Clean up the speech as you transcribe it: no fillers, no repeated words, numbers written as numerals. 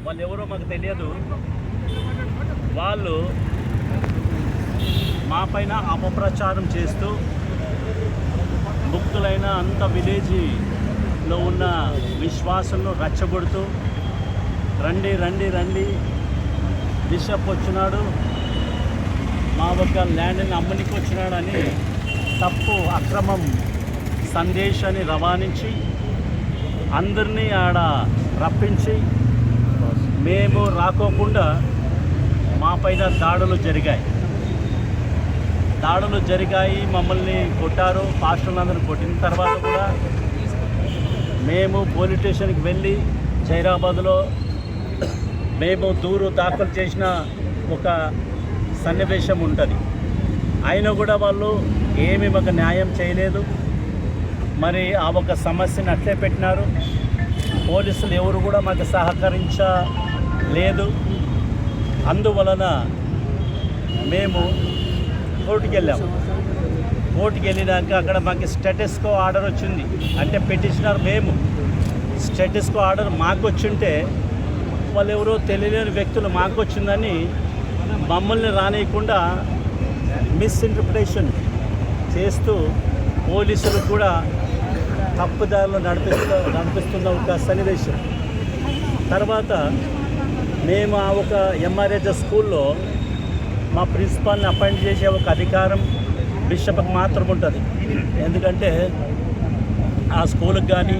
వాళ్ళు ఎవరో మాకు తెలియదు. వాళ్ళు మా పైన అపప్రచారం చేస్తూ భక్తులైన అంత విలేజ్లో ఉన్న విశ్వాసులను రెచ్చగొడుతూ రండి రండి రండి, బిషప్ వచ్చినాడు, మా ఒక ల్యాండ్ని అమ్మనికి వచ్చినాడని తప్పు అక్రమం సందేశాన్ని రవాణించి అందరినీ ఆడ రప్పించి మేము రాకోకుండా మా పైన దాడులు జరిగాయి. మమ్మల్ని కొట్టారు. పాస్టర్లందరూ కొట్టిన తర్వాత కూడా మేము పోలీస్ స్టేషన్కి వెళ్ళి జైరాబాద్లో మేము దాఖలు చేసిన ఒక సన్నివేశం ఉంటుంది. అయినా కూడా వాళ్ళు ఏమీ మాకు న్యాయం చేయలేదు. మరి ఆ ఒక సమస్యను అట్లే పెట్టినారు. పోలీసులు ఎవరు కూడా మాకు సహకరించలేదు. అందువలన మేము కోర్టుకి వెళ్ళాము. కోర్టుకి వెళ్ళినాక అక్కడ మాకు స్టేటస్ కో ఆర్డర్ వచ్చింది. అంటే పిటిషనర్ మేము, స్టేటస్ కో ఆర్డర్ మాకు వచ్చింటే వాళ్ళు ఎవరో తెలియని వ్యక్తులు మాకు వచ్చిందని మమ్మల్ని రానియకుండా మిస్ఇంటర్ప్రిటేషన్ చేస్తూ పోలీసులు కూడా తప్పుదారిలో నడిపిస్తున్న ఒక సన్నివేశం. తర్వాత మేము ఆ ఒక ఎంఆర్హెచ్ఎస్ స్కూల్లో మా ప్రిన్సిపాల్ని అపాయింట్ చేసే ఒక అధికారం బిషప్కి మాత్రం ఉంటుంది. ఎందుకంటే ఆ స్కూల్కి కానీ